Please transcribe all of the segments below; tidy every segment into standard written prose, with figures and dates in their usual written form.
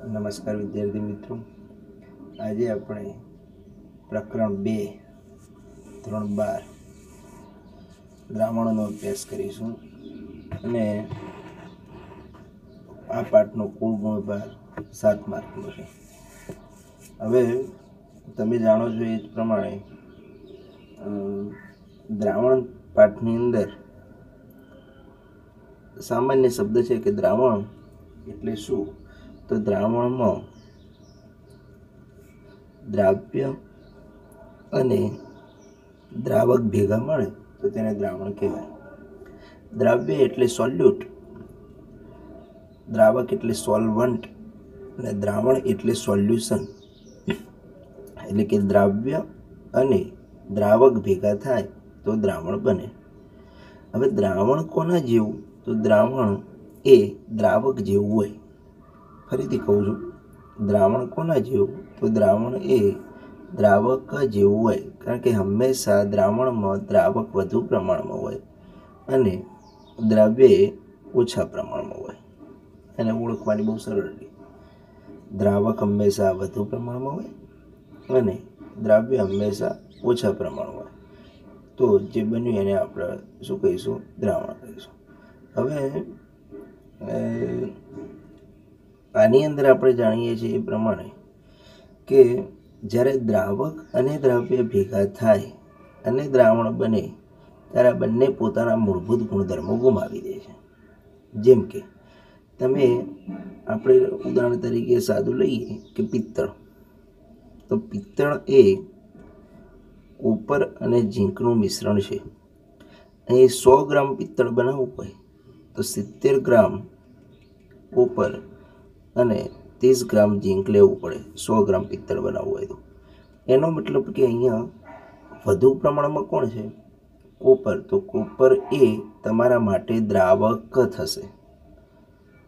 નમસ્કાર વિદ્યાર્થી મિત્રો, આજે આપણે પ્રકરણ 2 ધોરણ 12 દ્રાવણોનો અભ્યાસ કરીશું અને આ પાઠનો કુલ ગુણભાર 7 માર્કનો છે। હવે તમે જાણો છો એ જ પ્રમાણે દ્રાવણ પાઠની અંદર સામાન્ય શબ્દ છે કે દ્રાવણ એટલે શું? તો દ્રાવણમાં દ્રાવ્ય અને દ્રાવક ભેગા મળે તો તેને દ્રાવણ કહેવાય। દ્રાવ્ય એટલે સોલ્યુટ, દ્રાવક એટલે સોલ્વન્ટ અને દ્રાવણ એટલે સોલ્યુશન। એટલે કે દ્રાવ્ય અને દ્રાવક ભેગા થાય તો દ્રાવણ બને। હવે દ્રાવણ કોના જેવું? તો દ્રાવણ એ દ્રાવક જેવું હોય। ફરીથી કહું છું, દ્રાવણ કોના જેવું? તો દ્રાવણ એ દ્રાવક જેવું હોય, કારણ કે હંમેશા દ્રાવણમાં દ્રાવક વધુ પ્રમાણમાં હોય અને દ્રાવ્ય એ ઓછા પ્રમાણમાં હોય। એને ઓળખવાની બહુ સરળ રીત, દ્રાવક હંમેશા વધુ પ્રમાણમાં હોય અને દ્રાવ્ય હંમેશા ઓછા પ્રમાણમાં હોય, તો જે બન્યું એને આપણે શું કહીશું? દ્રાવણ કહીશું। હવે આની અંદર આપણે જાણીએ છીએ એ પ્રમાણે કે જ્યારે દ્રાવક અને દ્રાવ્ય ભેગા થાય અને દ્રાવણ બને ત્યારે બંને પોતાના મૂળભૂત ગુણધર્મો ગુમાવી દે છે। જેમ કે તમે આપણે ઉદાહરણ તરીકે સાદું લઈએ કે પિત્તળ, તો પિત્તળ એ કોપર અને ઝીંકનું મિશ્રણ છે। અહીં 100 ગ્રામ પિત્તળ બનાવવું હોય તો 70 ગ્રામ કોપર અને 30 ગ્રામ ઝીંક લેવું પડે 100 ગ્રામ પિત્તળ બનાવવું હોય તો। એનો મતલબ કે અહીંયા વધુ પ્રમાણમાં કોણ છે? કોપર। તો કોપર એ તમારા માટે દ્રાવક થશે,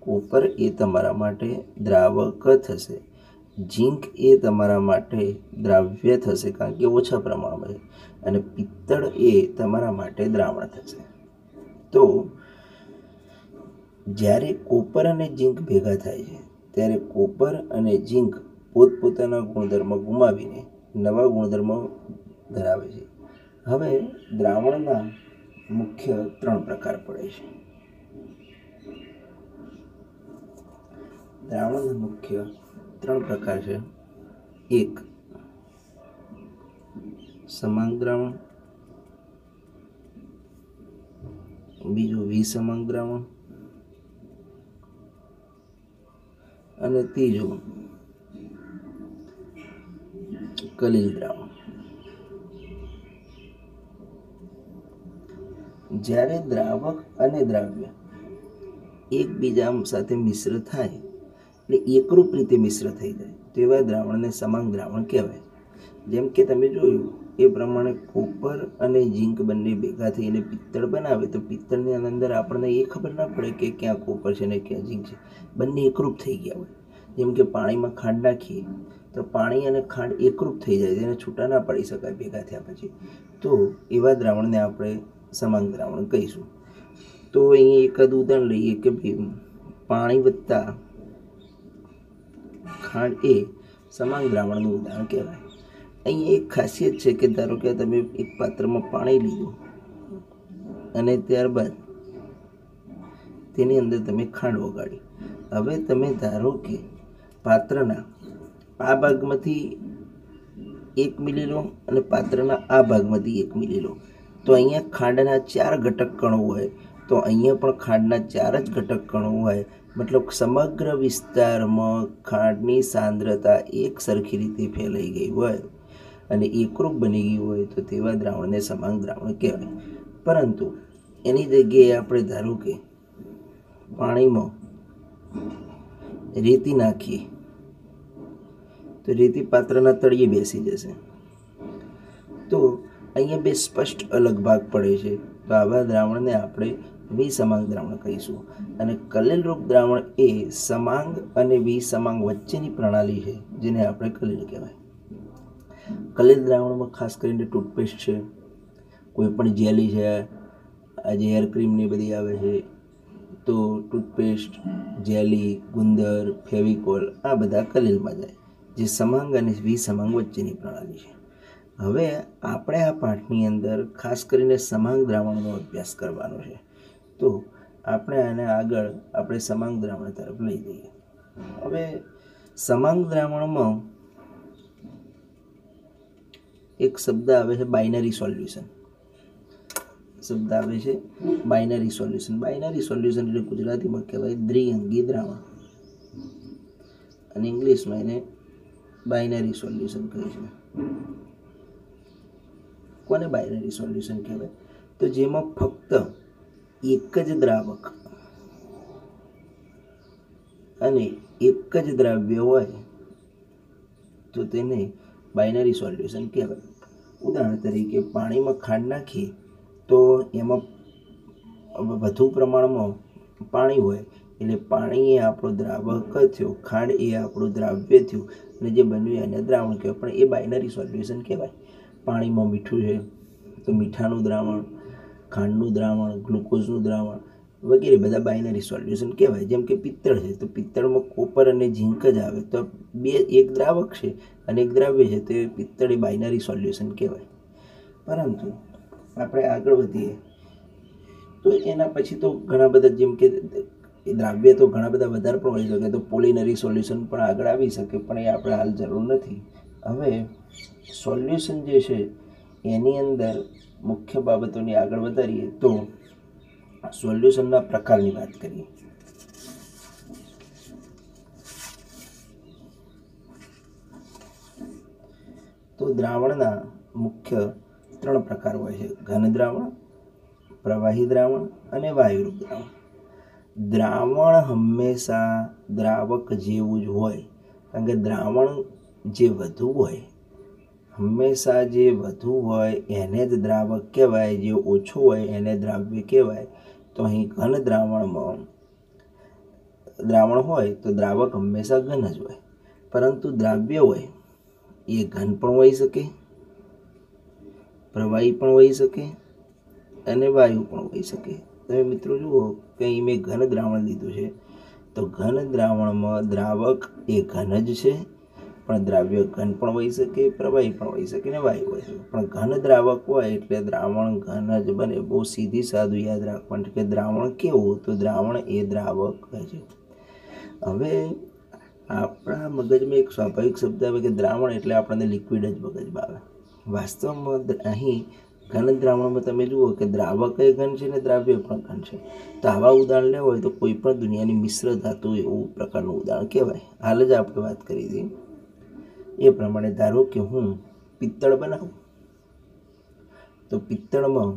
કોપર એ તમારા માટે દ્રાવક થશે। ઝીંક એ તમારા માટે દ્રાવ્ય થશે, કારણ કે ઓછા પ્રમાણમાં છે, અને પિત્તળ એ તમારા માટે દ્રાવણ થશે। તો જ્યારે કોપર અને ઝીંક ભેગા થાય છે ત્યારે કોપર અને ઝીંક પોતપોતાના ગુણધર્મ ગુમાવીને નવા ગુણધર્મો ધરાવે છે। હવે દ્રાવણના મુખ્ય 3 પ્રકાર પડે છે। દ્રાવણના મુખ્ય 3 પ્રકાર છે। એક સમાંગ દ્રાવણ, બીજું વિસમાંગ દ્રાવણ અને ત્રીજું કલીલ દ્રાવણ। જ્યારે દ્રાવક અને દ્રાવ્ય એકબીજા સાથે મિશ્ર થાય એટલે એકરૂપ રીતે મિશ્ર થઈ જાય તો એવા દ્રાવણને સમાંગ દ્રાવણ કહેવાય। જેમ કે તમે જોયું એ પ્રમાણે કોપર અને ઝીંક બંને ભેગા થઈને પિત્તળ બનાવે તો પિત્તળની અંદર આપણને એ ખબર ના પડે કે ક્યાં કોપર છે ને ક્યાં ઝીંક છે, બંને એકરૂપ થઈ ગયા હોય। જેમ કે પાણીમાં ખાંડ નાખીએ તો પાણી અને ખાંડ એકરૂપ થઈ જાય, તેને છૂટા ના પાડી શકાય ભેગા થયા પછી, તો એવા દ્રાવણને આપણે સમાંગ દ્રાવણ કહીશું। તો અહીં એકાદ ઉદાહરણ લઈએ કે પાણી વત્તા ખાંડ એ સમાંગ દ્રાવણનું ઉદાહરણ કહેવાય। અહીં એક ખાસિયત છે કે ધારો કે તમે એક પાત્રમાં પાણી લીધું અને ત્યારબાદ તેની અંદર તમે ખાંડ ઓગાળી। હવે તમે ધારો કે પાત્રના આ ભાગમાંથી 1 મિલી લો અને પાત્રના આ ભાગમાંથી 1 મિલી લો, તો અહીંયા ખાંડના 4 ઘટક કણો હોય, તો અહીંયા પણ ખાંડના 4 જ ઘટક કણો હોય। મતલબ સમગ્ર વિસ્તારમાં ખાંડની સાંદ્રતા એક સરખી રીતે ફેલાઈ ગઈ હોય અને એકરૂપ બની ગયું હોય તો તેવા દ્રાવણને સમાંગ દ્રાવણ કહેવાય। પરંતુ એની જગ્યાએ આપણે ધારો કે પાણીમાં રેતી નાખીએ તો રેતી પાત્રના તળિયે બેસી જશે, તો અહીંયા બે સ્પષ્ટ અલગ ભાગ પડે છે, તો આવા દ્રાવણને આપણે વિસમાંગ દ્રાવણ કહીશું। અને કલીલરૂપ દ્રાવણ એ સમાંગ અને વિસમાંગ વચ્ચેની પ્રણાલી છે, જેને આપણે કલીલ કહેવાય। કલીલ દ્રાવણમાં ખાસ કરીને ટૂથપેસ્ટ છે, કોઈ પણ જેલી છે, આજે હેર ક્રીમની બધી આવે છે, તો ટૂથપેસ્ટ, જેલી, ગુંદર, ફેવિકોલ આ બધા કલીલમાં જાય, જે સમાંગ અને વિસમાંગ વચ્ચેની પ્રણાલી છે. હવે આપણે આ પાઠની અંદર ખાસ કરીને સમાંગ દ્રાવણનો અભ્યાસ કરવાનો છે. તો આપણે આને આગળ આપણે સમાંગ દ્રાવણ તરફ લઈ જઈએ. હવે સમાંગ દ્રાવણમાં એક શબ્દ આવે છે બાઇનરી સોલ્યુશન. બાઇનરી સોલ્યુશન એટલે ગુજરાતીમાં કહેવાય દ્વિઅંગી દ્રાવણ, અને ઇંગ્લિશમાં એને બાઇનરી સોલ્યુશન કહે છે. કોને બાઇનરી સોલ્યુશન કહેવાય? તો જેમાં ફક્ત એક જ દ્રાવક અને એક જ દ્રાવ્ય હોય તો તેને બાઇનરી સોલ્યુશન કહેવાય. ઉદાહરણ તરીકે પાણીમાં ખાંડ નાખીએ તો એમાં વધુ પ્રમાણમાં પાણી હોય એટલે પાણી એ આપણો દ્રાવક થયો, ખાંડ એ આપણું દ્રાવ્ય થયું, અને જે બન્યું એને દ્રાવણ કહેવાય. પણ એ બાઇનરી સોલ્યુશન કહેવાય. પાણીમાં મીઠું છે તો મીઠાનું દ્રાવણ, ખાંડનું દ્રાવણ, ગ્લુકોઝનું દ્રાવણ વગેરે બધા બાઇનરી સોલ્યુશન કહેવાય. જેમ કે પિત્તળ છે તો પિત્તળમાં કોપર અને ઝીંક જ આવે, તો એક દ્રાવક છે અને એક દ્રાવ્ય છે, તો એ પિત્તળ એ બાઇનરી સોલ્યુશન કહેવાય. પરંતુ આપણે આગળ વધીએ તો એના પછી તો ઘણા બધા, જેમ કે દ્રાવ્ય તો ઘણા બધા વધારે પણ હોઈ શકે, તો પોલિનરી સોલ્યુશન પણ આગળ આવી શકે, પણ એ આપણે હાલ જરૂર નથી. હવે સોલ્યુશન જે છે એની અંદર મુખ્ય બાબતોની આગળ વધારીએ તો સોલ્યુશનના પ્રકારની વાત કરીએ. તો દ્રાવણના મુખ્ય 3 પ્રકાર હોય છે: ઘન દ્રાવણ, પ્રવાહી દ્રાવણ અને વાયુરૂપ દ્રાવણ. દ્રાવણ હંમેશા દ્રાવક જેવું જ હોય, કારણ કે દ્રાવણ જે વધુ હોય, હંમેશા જે વધુ હોય એને જ દ્રાવક કહેવાય, જે ઓછું હોય એને દ્રાવ્ય કહેવાય. તો અહીં ઘન દ્રાવણ હોય તો દ્રાવક હંમેશા ઘન જ હોય, પરંતુ દ્રાવ્ય હોય એ ઘન પણ હોઈ શકે, પ્રવાહી પણ હોઈ શકે અને વાયુ પણ હોઈ શકે. તમે મિત્રો જુઓ કે અહીં મેં ઘન દ્રાવણ લીધું છે, તો ઘન દ્રાવણમાં દ્રાવક એ ઘન જ છે, પણ દ્રાવ્ય ઘન પણ હોઈ શકે, પ્રવાહી પણ હોઈ શકે અને વાયુ હોઈ શકે. પણ ઘન દ્રાવક હોય એટલે દ્રાવણ ઘન જ બને. બહુ સીધી સાદું યાદ રાખવાનું કે દ્રાવણ કેવું, તો દ્રાવણ એ દ્રાવક છે. હવે આપણા મગજમાં એક સ્વાભાવિક શબ્દ આવે કે દ્રાવણ એટલે આપણને લિક્વિડ જ મગજમાં આવે. વાસ્તવમાં અહીં ઘન દ્રાવણમાં તમે જુઓ કે દ્રાવક એ ઘન છે ને દ્રાવ્ય પણ ઘન છે. તો આવા ઉદાહરણ લેવા હોય તો કોઈ પણ દુનિયાની મિશ્ર ધાતુ એવું પ્રકારનું ઉદાહરણ કહેવાય. હાલ જ આપણે વાત કરી હતી એ પ્રમાણે ધારો કે હું પિત્તળ બનાવું, તો પિત્તળમાં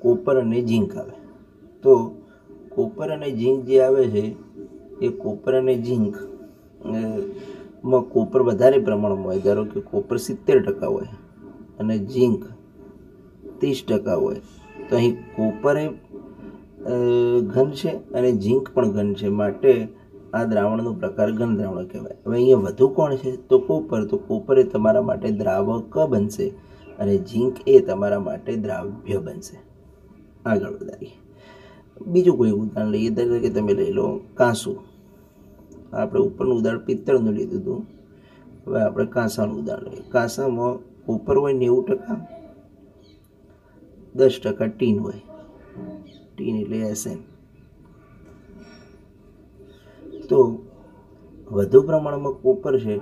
કોપર અને ઝીંક આવે. તો કોપર અને ઝીંક જે આવે છે એ કોપર અને ઝીંક માં કોપર વધારે પ્રમાણમાં હોય. ધારો કે કોપર 70% હોય અને ઝીંક 30% હોય, તો અહીં કોપર એ ઘન છે અને ઝીંક પણ ઘન છે, માટે આ દ્રાવણનો પ્રકાર ઘન દ્રાવણ કહેવાય. હવે અહીંયા વધુ કોણ છે તો કોપર. તો કોપર એ તમારા માટે દ્રાવક બનશે અને ઝીંક એ તમારા માટે દ્રાવ્ય બનશે. આગળ વધારીએ, બીજું કોઈ ઉદાહરણ લઈએ. ધારો કે તમે લઈ લો કાંસું. આપણે ઉપરનું ઉદાહરણ પિત્તળનું લીધું હતું, હવે આપણે કાંસાનું ઉદાહરણ લઈએ. કાંસામાં કોપર હોય 90%, 10% ટીન હોય. ટીન એટલે Sn. તો વધુ પ્રમાણમાં કોપર છે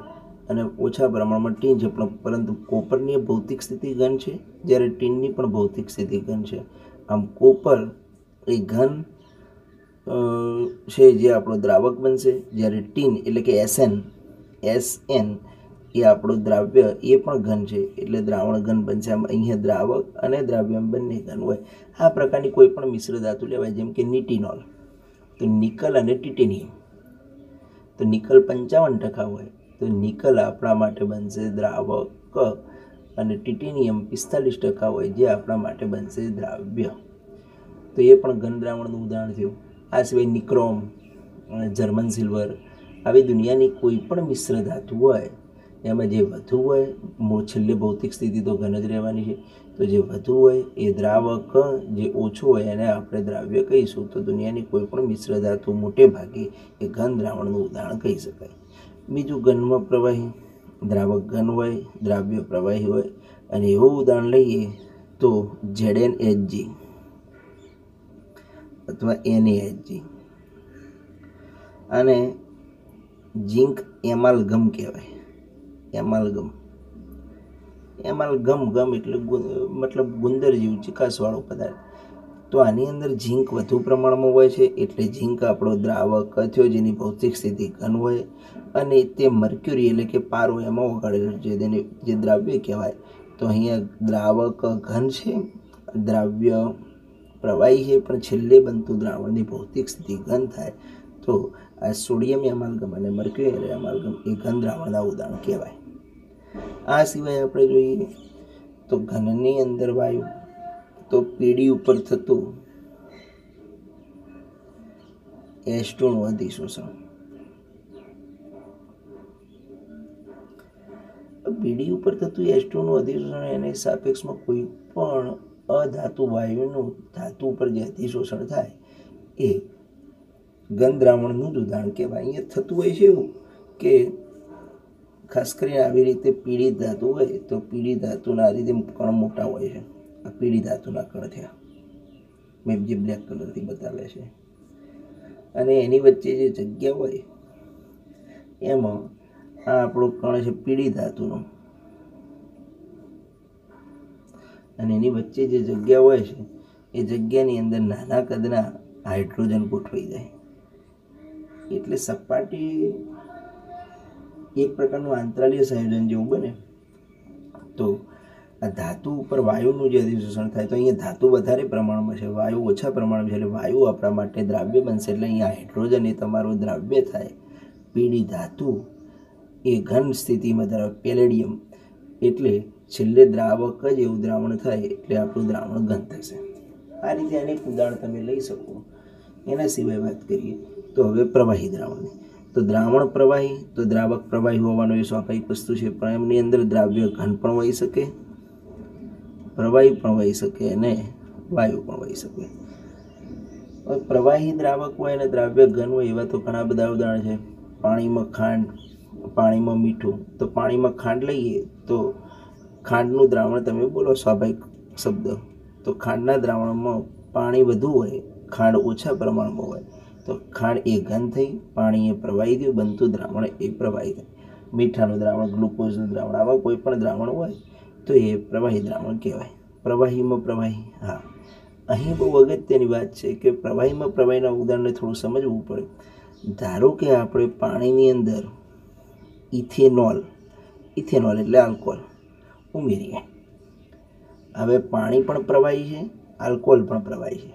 અને ઓછા પ્રમાણમાં ટીન છે, પરંતુ કોપરની ભૌતિક સ્થિતિ ઘન છે, જ્યારે ટીનની પણ ભૌતિક સ્થિતિ ઘન છે. આમ કોપર એ ઘન છે જે આપણો દ્રાવક બનશે, જ્યારે ટીન એટલે કે Sn એ આપણું દ્રાવ્ય એ પણ ઘન છે, એટલે દ્રાવણ ઘન બનશે. આમ અહીંયા દ્રાવક અને દ્રાવ્ય બંને ઘન હોય. આ પ્રકારની કોઈ પણ મિશ્ર ધાતુ લેવાય, જેમ કે નિટિનોલ. તો નિકલ અને ટિટેનિયમ, તો નિકલ 55% હોય, તો નિકલ આપણા માટે બનશે દ્રાવક અને ટિટેનિયમ 45% હોય, જે આપણા માટે બનશે દ્રાવ્ય. તો એ પણ ઘન દ્રાવણનું ઉદાહરણ થયું. આ સિવાય નિક્રોમ, જર્મન સિલ્વર આવી દુનિયાની કોઈ પણ મિશ્ર ધાતુ હોય એમાં જે વધુ હોય, છેલ્લે ભૌતિક સ્થિતિ તો ઘન જ રહેવાની છે, તો જે વધુ હોય એ દ્રાવક, જે ઓછું હોય એને આપણે દ્રાવ્ય કહીશું. તો દુનિયાની કોઈ પણ મિશ્ર ધાતુ મોટે ભાગે એ ઘન દ્રાવણનું ઉદાહરણ કહી શકાય. બીજું ઘનમાં પ્રવાહી, દ્રાવક ઘન હોય, દ્રાવ્ય પ્રવાહી હોય, અને એવું ઉદાહરણ લઈએ તો ZnHg અથવા NaHg. અને ઝીંક એમાલ્ગમ કહેવાય. એમાલ્ગમ એટલે મતલબ ગુંદર જેવું ચિકાસવાળો પદાર્થ. તો આની અંદર ઝીંક વધુ પ્રમાણમાં હોય છે, એટલે ઝીંક આપણો દ્રાવક થયો જેની ભૌતિક સ્થિતિ ઘન હોય, અને તે મર્ક્યુરી એટલે કે પારો એમાં ઓગાળેલું છે, તેને જે દ્રાવ્ય કહેવાય. તો અહીંયા દ્રાવક ઘન છે, દ્રાવ્ય પ્રવાહી છે, પણ છેલ્લે બનતું દ્રાવણની ભૌતિક સ્થિતિ ઘન થાય. તો આ સોડિયમ એમાલ્ગમ અને મર્ક્યુરી એમાલ્ગમ એ ઘન દ્રાવણના ઉદાહરણ કહેવાય. આ સિવાય આપણે જોઈએ તો ઘનની અંદર વાયુ, તો પીળી ઉપર થતું H2 નું અધિશોષણ. પીળી ઉપર થતું H2 નું અધિશોષણ એની સાપેક્ષમાં કોઈ પણ અધાતુ વાયુનું ધાતુ ઉપર જે અધિશોષણ થાય એ ઘન દ્રાવણનું જ ઉદાહરણ કહેવાય. અહીંયા થતું હોય છે એવું કે ખાસ કરીને આવી રીતે પીળી ધાતુ હોય તો પીળી ધાતુના આ રીતે કણ મોટા હોય છે. આ પીળી ધાતુના કણ થયા, મેં જે બ્લેક કલરથી બતાવ્યા છે. અને એની વચ્ચે જે જગ્યા હોય એમાં આ આપણો કણ છે પીળી ધાતુનો, અને એની વચ્ચે જે જગ્યા હોય છે એ જગ્યાની અંદર નાના કદના હાઇડ્રોજન ગોઠવાઈ જાય. એટલે સપાટી એક પ્રકારનું આંતરાલીય સંયોજન જેવું બને. તો આ ધાતુ ઉપર વાયુનું જે અધિશોષણ થાય, તો અહીંયા ધાતુ વધારે પ્રમાણમાં છે, વાયુ ઓછા પ્રમાણમાં છે, એટલે વાયુ આપણા માટે દ્રાવ્ય બનશે. એટલે અહીંયા હાઇડ્રોજન એ તમારું દ્રાવ્ય થાય. પીળી ધાતુ એ ઘન સ્થિતિમાં ધરાવે પેલેડિયમ, એટલે છેલ્લે દ્રાવક જ એવું દ્રાવણ થાય, એટલે આપણું દ્રાવણ ઘન થશે. આ રીતે અનેક ઉદાહરણ તમે લઈ શકો. એના સિવાય વાત કરીએ તો હવે પ્રવાહી દ્રાવણની. તો દ્રાવણ પ્રવાહી, તો દ્રાવક પ્રવાહી હોવાનો એ સ્વાભાવિક વસ્તુ છે, પણ એમની અંદર દ્રાવ્ય ઘન પણ હોઈ શકે, પ્રવાહી પણ હોઈ શકે, અને વાયુ પણ હોઈ શકે. પ્રવાહી દ્રાવક હોય અને દ્રાવ્ય ઘન હોય એવા તો ઘણા બધા ઉદાહરણ છે. પાણીમાં ખાંડ, પાણીમાં મીઠું. તો પાણીમાં ખાંડ લઈએ તો ખાંડનું દ્રાવણ તમે બોલો સ્વાભાવિક શબ્દ, તો ખાંડના દ્રાવણમાં પાણી વધુ હોય, ખાંડ ઓછા પ્રમાણમાં હોય, તો ખાંડ એ ઘન થઈ, પાણી એ પ્રવાહી થયું, બનતું દ્રાવણ એ પ્રવાહી થાય. મીઠાનું દ્રાવણ, ગ્લુકોઝનું દ્રાવણ, આવા કોઈ પણ દ્રાવણ હોય તો એ પ્રવાહી દ્રાવણ કહેવાય. પ્રવાહીમાં પ્રવાહી, હા, અહીં બહુ અગત્યની વાત છે કે પ્રવાહીમાં પ્રવાહીના ઉદાહરણને થોડું સમજવું પડે. ધારો કે આપણે પાણીની અંદર ઇથેનોલ એટલે આલ્કોહોલ ઉમેરીએ. હવે પાણી પણ પ્રવાહી છે, આલ્કોહોલ પણ પ્રવાહી છે.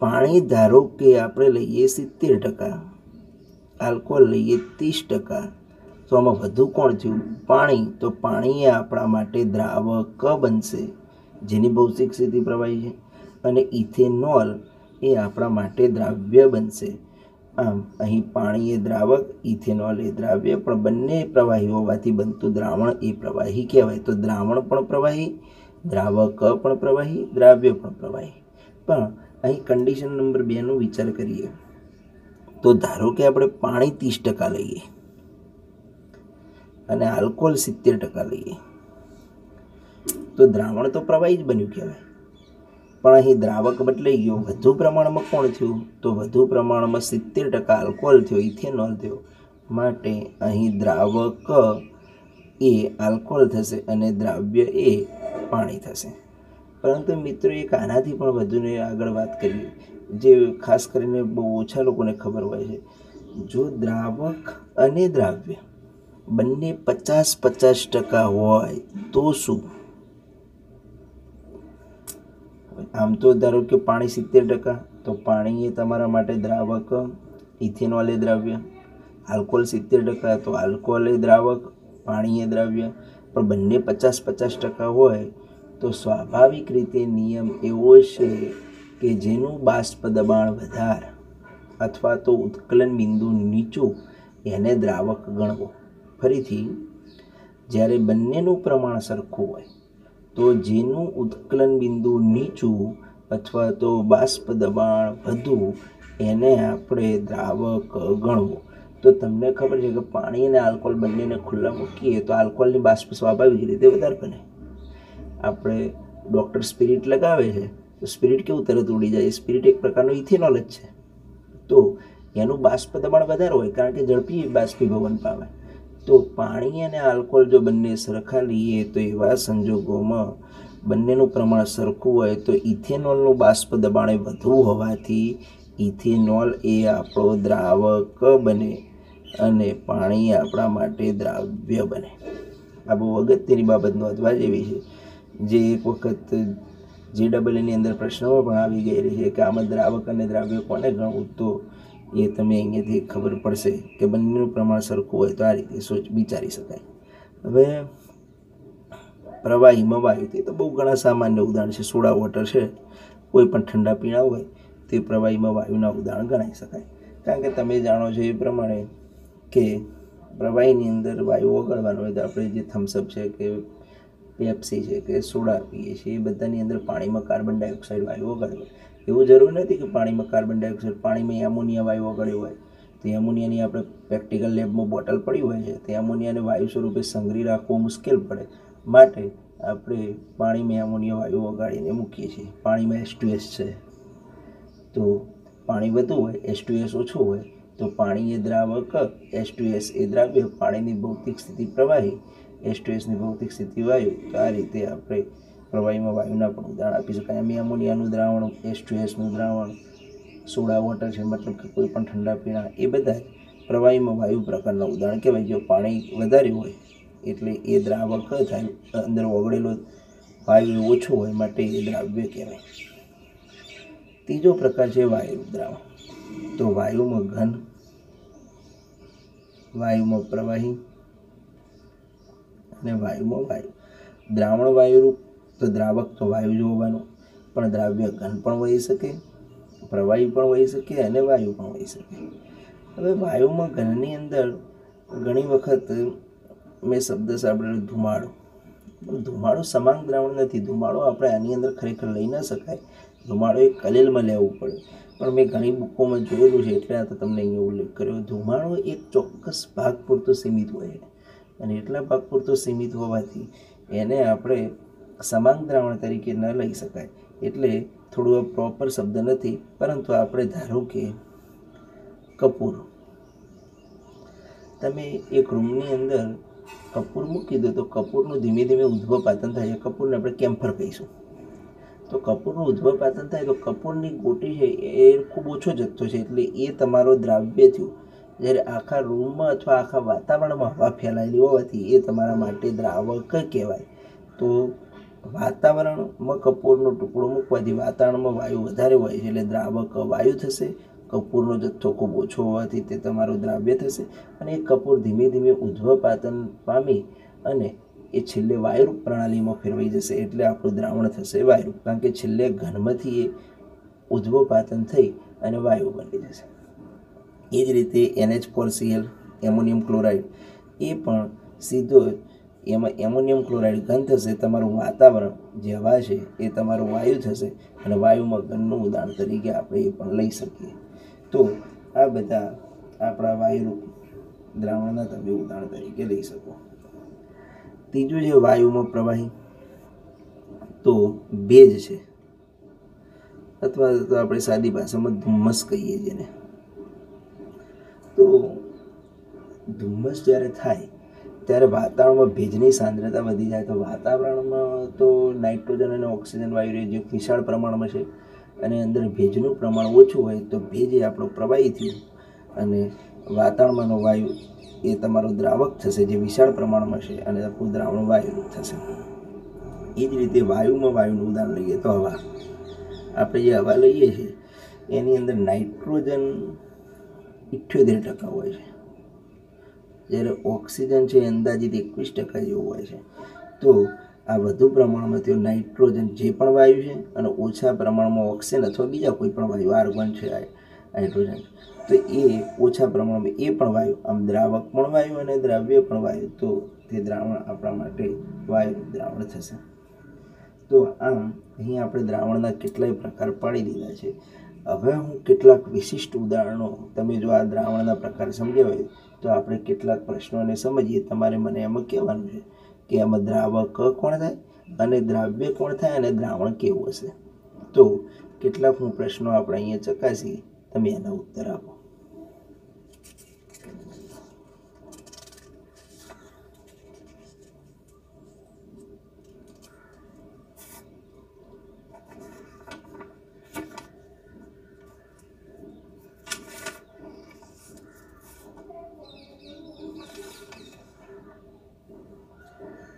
પાણી ધારો કે આપણે લઈએ 70%, આલ્કોહોલ લઈએ 30%, તો આમાં વધુ કોણ થયું? પાણી. તો પાણી એ આપણા માટે દ્રાવક બનશે, જેની ભૌતિક સ્થિતિ પ્રવાહી છે, અને ઇથેનોલ એ આપણા માટે દ્રાવ્ય બનશે. આમ અહીં પાણી એ દ્રાવક, ઇથેનોલ એ દ્રાવ્ય, પણ બંને પ્રવાહી હોવાથી બનતું દ્રાવણ એ પ્રવાહી કહેવાય. તો દ્રાવણ પણ પ્રવાહી, દ્રાવક પણ પ્રવાહી, દ્રાવ્ય પણ પ્રવાહી. પણ અહીં કન્ડિશન નંબર 2નો વિચાર કરીએ તો ધારો કે આપણે પાણી 30% લઈએ અને આલ્કોહોલ 70% લઈએ, તો દ્રાવણ તો પ્રવાહી જ બન્યું કહેવાય. પણ અહીં દ્રાવક બદલાઈ ગયો, વધુ પ્રમાણમાં કોણ થયું? તો વધુ પ્રમાણમાં 70% આલ્કોહોલ થયો, ઇથેનોલ થયો. માટે અહીં દ્રાવક એ આલ્કોહોલ થશે અને દ્રાવ્ય એ પાણી થશે. પરંતુ મિત્રો એક આનાથી પણ વધુને આગળ વાત કરીએ, જે ખાસ કરીને બહુ ઓછા લોકોને ખબર હોય છે. જો દ્રાવક અને દ્રાવ્ય બંને 50-50% હોય તો શું? આમ તો ધારો કે પાણી 70%, તો પાણી એ તમારા માટે દ્રાવક, ઇથેનોલ એ દ્રાવ્ય. આલ્કોહોલ 70%, તો આલ્કોહોલ એ દ્રાવક, પાણી એ દ્રાવ્ય. પણ બંને 50-50% હોય તો સ્વાભાવિક રીતે નિયમ એવો છે કે જેનું બાષ્પ દબાણ વધારે અથવા તો ઉત્કલન બિંદુ નીચું એને દ્રાવક ગણવો. ફરીથી જ્યારે બંનેનું પ્રમાણ સરખું હોય તો જેનું ઉત્કલન બિંદુ નીચું અથવા તો બાષ્પ દબાણ વધુ એને આપણે દ્રાવક ગણવું. તો તમને ખબર છે કે પાણી અને આલ્કોહોલ બંનેને ખુલ્લા મૂકીએ તો આલ્કોહોલની બાષ્પ સ્વાભાવિક રીતે વધારે બને. આપણે ડૉક્ટર સ્પિરિટ લગાવે છે તો સ્પિરિટ કેવું તરત ઉડી જાય? સ્પિરિટ એક પ્રકારનું ઇથેનોલ જ છે. તો એનું બાષ્પ દબાણ વધારે હોય કારણ કે ઝડપી બાષ્પીભવન પામે. તો પાણી અને આલ્કોહોલ જો બંને સરખા લઈએ તો એવા સંજોગોમાં બંનેનું પ્રમાણ સરખું હોય તો ઇથેનોલનું બાષ્પ દબાણ વધુ હોવાથી ઇથેનોલ એ આપણો દ્રાવક બને અને પાણી આપણા માટે દ્રાવ્ય બને. આ બહુ અગત્યની બાબત નોંધવા જેવી છે, જે એક વખત JEEની અંદર પ્રશ્નમાં પણ આવી ગયેલી છે કે આમાં દ્રાવક અને દ્રાવ્ય કોને ગણવું. તો એ તમે અહીંયાથી ખબર પડશે કે બંનેનું પ્રમાણ સરખું હોય તો આ રીતે વિચારી શકાય. હવે પ્રવાહીમાં વાયુ, તે તો બહુ ઘણા સામાન્ય ઉદાહરણ છે. સોડા વોટર છે, કોઈ પણ ઠંડા પીણા હોય તે પ્રવાહીમાં વાયુના ઉદાહરણ ગણાઈ શકાય. કારણ કે તમે જાણો છો એ પ્રમાણે કે પ્રવાહીની અંદર વાયુ ઓગળવાનો હોય તો આપણે જે થમ્સઅપ છે કે પેપ્સી છે કે સોડા પીએ છીએ એ બધાની અંદર પાણીમાં કાર્બન ડાયોક્સાઇડ વાયુ ઓગળે. એવું જરૂર નથી કે પાણીમાં કાર્બન ડાયોક્સાઇડ, પાણીમાં એમોનિયા વાયુ ઓગળ્યો હોય તો એમોનિયાની આપણે પ્રેક્ટિકલ લેબમાં બોટલ પડી હોય છે તો એમોનિયાને વાયુ સ્વરૂપે સંગ્રહી રાખવું મુશ્કેલ પડે. માટે આપણે પાણીમાં એમોનિયા વાયુ ઓગાળીને મૂકીએ છીએ. પાણીમાં H2S છે તો પાણી વધુ હોય, H2S ઓછું હોય તો પાણી એ દ્રાવક, H2S એ દ્રાવ્ય, પાણીની ભૌતિક સ્થિતિ પ્રવાહી, H2Sની ભૌતિક સ્થિતિ વાયુ. તો આ રીતે આપણે પ્રવાહીમાં વાયુના પણ ઉદાહરણ આપી શકાય. એમ એમોનિયાનું દ્રાવણ, H2Sનું દ્રાવણ, સોડા વોટર છે મતલબ કે કોઈ પણ ઠંડા પીણા, એ બધા પ્રવાહીમાં વાયુ પ્રકારના ઉદાહરણ કહેવાય. જો પાણી વધારે હોય એટલે એ દ્રાવક થાય, અંદર ઓગળેલો વાયુ ઓછો હોય માટે એ દ્રાવ્ય કહેવાય. ત્રીજો પ્રકાર છે વાયુ દ્રાવણ. તો વાયુમાં ઘન, વાયુમાં પ્રવાહી અને વાયુમાં વાયુ. દ્રાવણ વાયુરૂપ તો દ્રાવક તો વાયુ જ હોવાનું, પણ દ્રાવ્ય ઘન પણ હોઈ શકે, પ્રવાહી પણ હોઈ શકે અને વાયુ પણ હોઈ શકે. હવે વાયુમાં ઘનની અંદર ઘણી વખત મેં શબ્દ સાંભળેલો ધુમાડો. ધુમાડો સમાંગ દ્રાવણ નથી. ધુમાડો આપણે આની અંદર ખરેખર લઈ ન શકાય. ધુમાડો એક કલેલમાં લેવું પડે, પણ મેં ઘણી બુકોમાં જોયેલું છે એટલે આ તો તમને અહીંયા ઉલ્લેખ કર્યો. ધુમાડો એક ચોક્કસ ભાગ પૂરતો સીમિત હોય છે અને એટલા ભાગ પૂરતો સીમિત હોવાથી એને આપણે સમાંગ દ્રાવણ તરીકે ન લઈ શકાય. એટલે થોડું આ પ્રોપર શબ્દ નથી, પરંતુ આપણે ધારો કે કપૂર, તમે એક રૂમની અંદર કપૂર મૂકી દો તો કપૂરનું ધીમે ધીમે ઉદ્ભવપાતન થાય છે. કપૂરને આપણે કેમ્ફર કહીશું. તો કપૂરનું ઉદ્ભવપાતન થાય તો કપૂરની ગોટી છે એ ખૂબ ઓછો જથ્થો છે એટલે એ તમારો દ્રાવ્ય થયું. જ્યારે આખા રૂમમાં અથવા આખા વાતાવરણમાં હવા ફેલાયેલી હોવાથી એ તમારા માટે દ્રાવક કહેવાય. તો વાતાવરણમાં કપૂરનો ટુકડો મૂકવાથી વાતાવરણમાં વાયુ વધારે હોય છે એટલે દ્રાવક વાયુ થશે. કપૂરનો જથ્થો ખૂબ ઓછો હોવાથી તે તમારું દ્રાવ્ય થશે અને એ કપૂર ધીમે ધીમે ઉદ્ભવપાતન પામી અને એ છેલ્લે વાયુરૂપ પ્રણાલીમાં ફેરવાઈ જશે એટલે આપણું દ્રાવણ થશે વાયુરૂપ. કારણ કે છેલ્લે ઘનમાંથી એ ઉદ્ભવપાતન થઈ અને વાયુ બની જશે. એ જ રીતે NH4Cl, એમોનિયમ ક્લોરાઇડ, એ પણ સીધો એમાં એમોનિયમ ક્લોરાઇડ ઘન થશે. તમારું વાતાવરણ જે હવા છે એ તમારું વાયુ થશે અને વાયુમાં ઘનનું ઉદાહરણ તરીકે આપણે એ પણ લઈ શકીએ. તો આ બધા આપણા વાયુરૂપ દ્રાવણના તમે ઉદાહરણ તરીકે લઈ શકો. ત્રીજું છે વાયુમાં પ્રવાહી. તો ભેજ છે અથવા તો આપણે સાદી ભાષામાં ધુમ્મસ કહીએ જેને. તો ધુમ્મસ જ્યારે થાય ત્યારે વાતાવરણમાં ભેજની સાંદ્રતા વધી જાય. તો વાતાવરણમાં તો નાઇટ્રોજન અને ઓક્સિજન વાયુ જે વિશાળ પ્રમાણમાં છે અને અંદર ભેજનું પ્રમાણ ઓછું હોય તો ભેજ એ આપણો પ્રવાહી થયું અને વાતાવરણમાંનો વાયુ એ તમારો દ્રાવક થશે જે વિશાળ પ્રમાણમાં છે અને આપણું દ્રાવણ વાયુરૂપ થશે. એ જ રીતે વાયુમાં વાયુનું ઉદાહરણ લઈએ તો હવા. આપણે જે હવા લઈએ છીએ એની અંદર નાઇટ્રોજન 78% હોય છે, જ્યારે ઓક્સિજન છે અંદાજિત 21% જેવું હોય છે. તો આ વધુ પ્રમાણમાં તેઓ નાઇટ્રોજન જે પણ વાયુ છે અને ઓછા પ્રમાણમાં ઓક્સિજન અથવા બીજા કોઈ પણ વાયુ, આર્ગોન છે, હાઇડ્રોજન, તો એ ઓછા પ્રમાણમાં એ પણ વાયુ, આમ દ્રાવક પણ વાયુ અને દ્રાવ્ય પણ વાયુ, તો તે દ્રાવણ આપણા માટે વાયુ દ્રાવણ થશે. તો આમ અહીં આપણે દ્રાવણના કેટલાય પ્રકાર પાડી દીધા છે. હવે હું કેટલાક વિશિષ્ટ ઉદાહરણો, તમે જો આ દ્રાવણના પ્રકાર સમજ્યા હોય તો આપણે કેટલાક પ્રશ્નોને સમજીએ. તમારે મને એમાં કહેવાનું છે કે એમાં દ્રાવક કોણ થાય અને દ્રાવ્ય કોણ થાય અને દ્રાવણ કેવું હશે. તો કેટલાક હું પ્રશ્નો આપણે અહીંયા ચકાસી, તમે એના ઉત્તર આપો.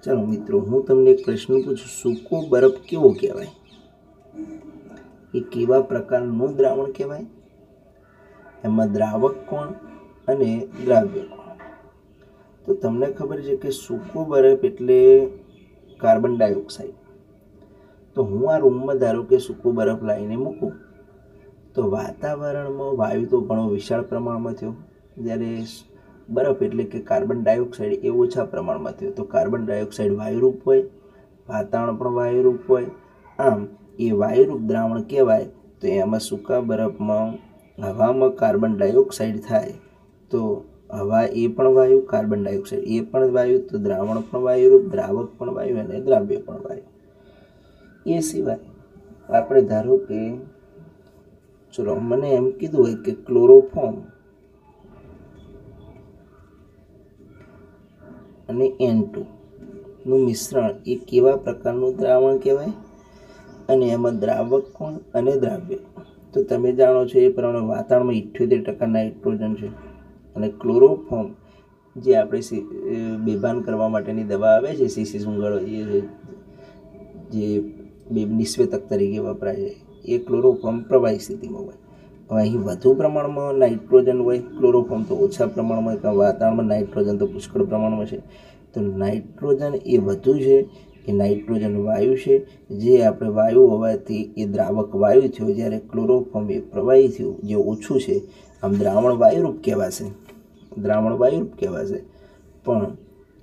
ચાલો મિત્રો, હું તમને એક પ્રશ્ન પૂછું. સૂકો બરફ કેવો કહેવાય? એ કેવા પ્રકારનું દ્રાવણ કહેવાય? એમાં દ્રાવક કોણ અને દ્રાવ્ય કોણ? તો તમને ખબર છે કે સૂકો બરફ એટલે કાર્બન ડાયોક્સાઇડ. તો હું આ રૂમમાં ધારો કે સૂકો બરફ લાવીને મૂકું તો વાતાવરણમાં વાયુ તો ઘણો વિશાળ પ્રમાણમાં થયો, જ્યારે બરફ એટલે કે કાર્બન ડાયોક્સાઇડ એ ઓછા પ્રમાણમાં થયો. તો કાર્બન ડાયોક્સાઇડ વાયુરૂપ હોય, વાતાવરણ પણ વાયુરૂપ હોય. આમ એ વાયુરૂપ દ્રાવણ કહેવાય. તો એમાં સૂકા બરફમાં હવામાં કાર્બન ડાયોક્સાઇડ થાય તો હવા એ પણ વાયુ, કાર્બન ડાયોક્સાઇડ એ પણ વાયુ, તો દ્રાવણ પણ વાયુરૂપ, દ્રાવક પણ વાયુ અને દ્રાવ્ય પણ વાયુ. એ સિવાય આપણે ધારો કે ચલો મને એમ કીધું હોય કે ક્લોરોફોર્મ અને N2 નું મિશ્રણ એ કેવા પ્રકારનું દ્રાવણ કહેવાય અને એમાં દ્રાવક કોણ અને દ્રાવ્ય. તો તમે જાણો છો એ પ્રમાણે વાતાવરણમાં 78% નાઇટ્રોજન છે અને ક્લોરોફોર્મ જે આપણે બેભાન કરવા માટેની દવા આવે છે, સીસી સુંગળો, એ જે નિસ્વેતક તરીકે વપરાય છે, એ ક્લોરોફોર્મ પ્રવાહી સ્થિતિમાં હોય. હવે અહીં વધુ પ્રમાણમાં નાઇટ્રોજન હોય, ક્લોરોફોર્મ તો ઓછા પ્રમાણમાં, કારણ વાતાવરણમાં નાઇટ્રોજન તો પુષ્કળ પ્રમાણમાં છે. તો નાઇટ્રોજન એ વધુ છે, એ નાઇટ્રોજન વાયુ છે, જે આપણે વાયુ હોવાથી એ દ્રાવક વાયુ થયો, જ્યારે ક્લોરોફોર્મ એ પ્રવાહી થયું જે ઓછું છે. આમ દ્રાવણ વાયુરૂપ કહેવાશે, દ્રાવણ વાયુરૂપ કહેવાશે, પણ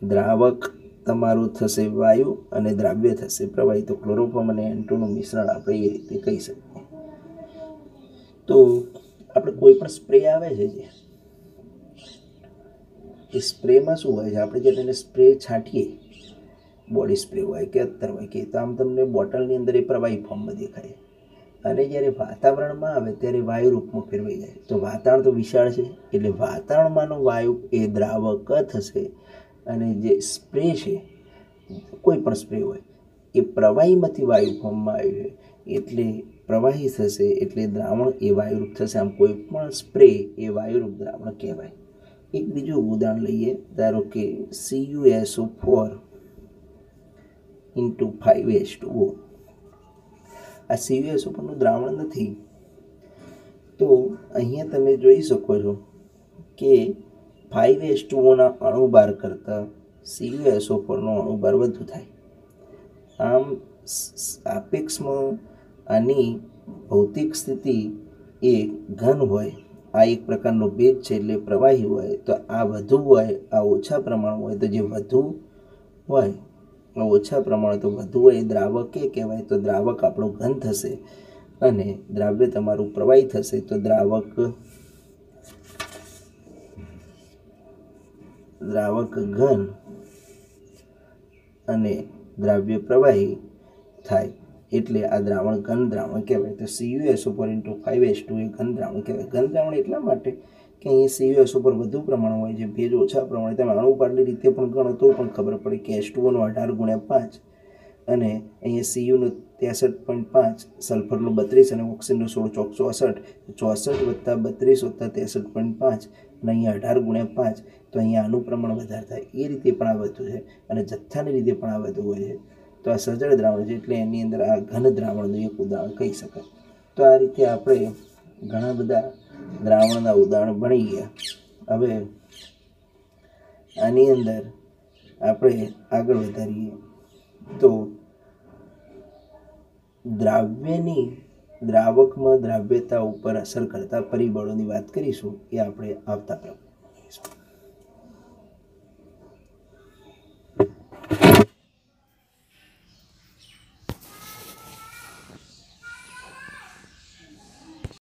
દ્રાવક તમારું થશે વાયુ અને દ્રાવ્ય થશે પ્રવાહી. તો ક્લોરોફોર્મ અને N2 નું મિશ્રણ આપણે એ રીતે કહી શકીએ. તો આપણે કોઈ પણ સ્પ્રે આવે છે, જે એ સ્પ્રેમાં શું હોય છે, આપણે જ્યારે એને સ્પ્રે છાંટીએ, બોડી સ્પ્રે હોય કે અત્તર હોય કે, તો આમ તમને બોટલની અંદર એ પ્રવાહી ફોર્મમાં દેખાય, અને જ્યારે વાતાવરણમાં આવે ત્યારે વાયુ રૂપમાં ફેરવાઈ જાય. તો વાતાવરણ તો વિશાળ છે, એટલે વાતાવરણમાંનો વાયુ એ દ્રાવક થશે, અને જે સ્પ્રે છે, કોઈ પણ સ્પ્રે હોય, એ પ્રવાહીમાંથી વાયુ ફોર્મમાં આવ્યું છે, એટલે પ્રવાહી થશે, એટલે દ્રાવણ એ વાયુરૂપ થશે. આમ કોઈ પણ સ્પ્રે એ વાયુરૂપ દ્રાવણ કહેવાય. એક બીજું ઉદાહરણ લઈએ. ધારો કે CuSO4 × 5H2O. આ CuSO4 નું દ્રાવણ નથી. તો અહીંયા તમે જોઈ શકો છો કે 5H2Oના અણુભાર કરતાં CuSO4 નો અણુભાર વધુ થાય. આમ સાપેક્ષમાં આની ભૌતિક સ્થિતિ એ ઘન હોય, આ એક પ્રકારનો ભેદ છે, એટલે પ્રવાહી હોય. તો આ વધુ હોય, આ ઓછા પ્રમાણ હોય. તો જે વધુ હોય, ઓછા પ્રમાણ, તો વધુ હોય એ દ્રાવક એ કહેવાય. તો દ્રાવક આપણો ઘન થશે અને દ્રાવ્ય તમારું પ્રવાહી થશે. તો દ્રાવક ઘન અને દ્રાવ્ય પ્રવાહી થાય, એટલે આ દ્રાવણ ઘન દ્રાવણ કહેવાય. તો CuSO4 × 5H2 એ ઘન દ્રાવણ કહેવાય. ઘન દ્રાવણ એટલા માટે કે અહીંયા CuSO4 વધુ પ્રમાણ હોય છે, ભેજ ઓછા પ્રમાણે. તમે અણુભારની રીતે પણ ગણો તો પણ ખબર પડે કે H2O નો 18 × 5 અને અહીંયા Cu નો 63.5, સલ્ફરનું 32 અને ઓક્સિજનનું 16, 64, 64 + 32 + 63.5 અને અહીંયા 18 × 5. તો અહીંયા આનું પ્રમાણ વધારે થાય. એ રીતે પણ આ વધુ છે અને જથ્થાની રીતે પણ આ વધુ હોય છે. તો આ સજળ દ્રાવણ છે, એટલે એની અંદર આ ઘન દ્રાવણનું એક ઉદાહરણ કહી શકાય. તો આ રીતે આપણે ઘણા બધા દ્રાવણના ઉદાહરણ ભણી ગયા. હવે આની અંદર આપણે આગળ વધારીએ તો દ્રાવ્યની દ્રાવકમાં દ્રાવ્યતા ઉપર અસર કરતા પરિબળોની વાત કરીશું એ આપણે આવતા પ્રકરણમાં.